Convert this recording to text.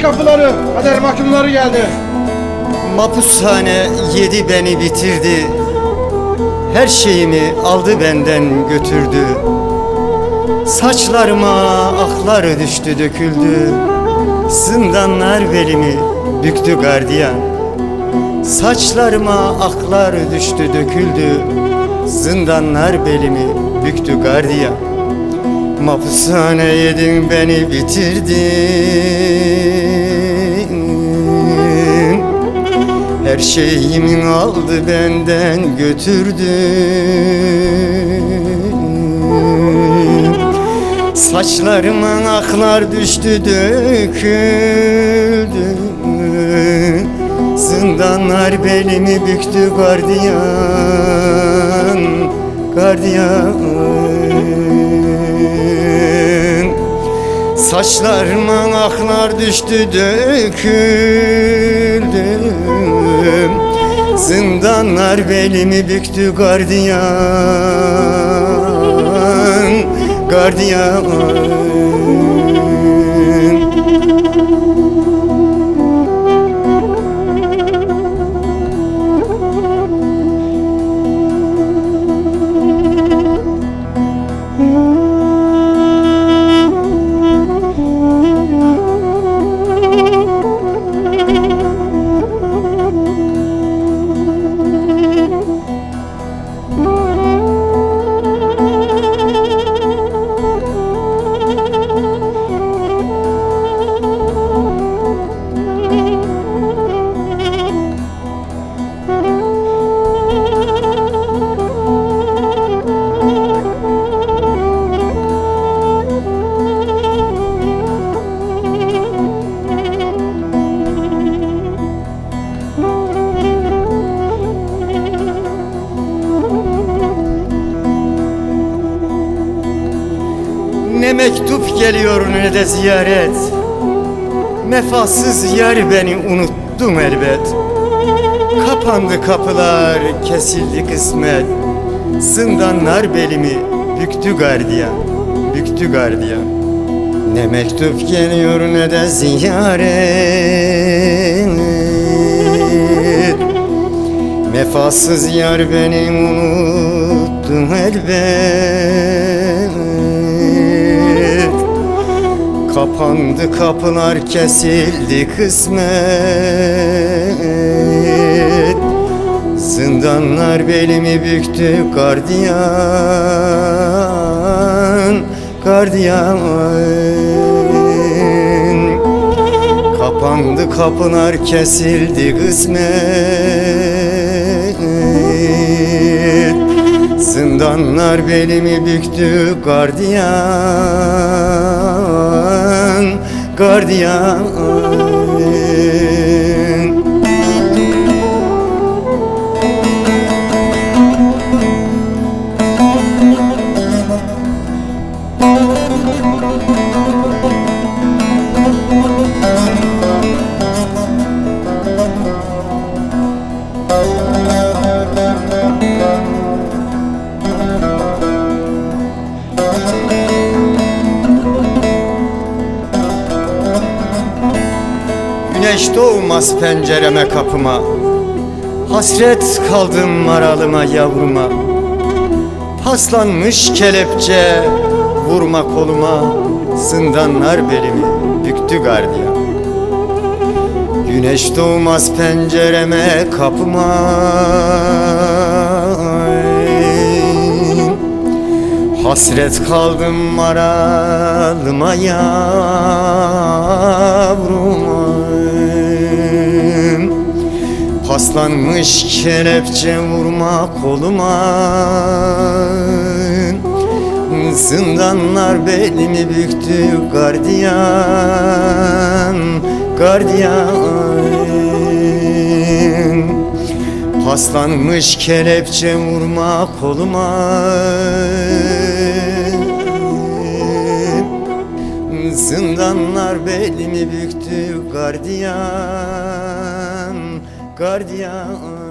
kapıları, kader mahkumları geldi. Mapushane yedi beni bitirdi. Her şeyimi aldı benden götürdü. Saçlarıma aklar düştü döküldü. Zindanlar belimi büktü gardiyan. Saçlarıma aklar düştü döküldü. Zindanlar belimi büktü gardiyan. Mapushane yedin beni bitirdin. Her şeyimi aldı benden götürdü. Saçlarımın aklar düştü döküldü. Zindanlar belimi büktü gardiyan, gardiyan. Saçlarımın aklar düştü döküldü. Zindanlar belimi büktü gardiyan, gardiyan. Ne mektup geliyor ne de ziyaret. Mefasız yar beni unuttum elbet. Kapandı kapılar, kesildi kısmet. Zindanlar belimi büktü gardiyan, büktü gardiyan. Ne mektup geliyor ne de ziyaret. Mefasız yar beni unuttum elbet. Kapandı kapılar, kesildi kısmet. Zindanlar belimi büktü gardiyan, gardiyan. Kapandı kapılar, kesildi kısmet. Zindanlar belimi büktü gardiyan, gardiyan. Güneş doğmaz pencereme kapıma. Hasret kaldım maralıma yavruma. Paslanmış kelepçe vurma koluma. Zindanlar belimi büktü gardiyan. Güneş doğmaz pencereme kapıma. Hasret kaldım maralıma yavruma. Paslanmış kelepçe vurma koluma. Zindanlar belimi büktü gardiyan, gardiyan. Paslanmış kelepçe vurma koluma. Zindanlar belimi büktü gardiyan, gardiyan.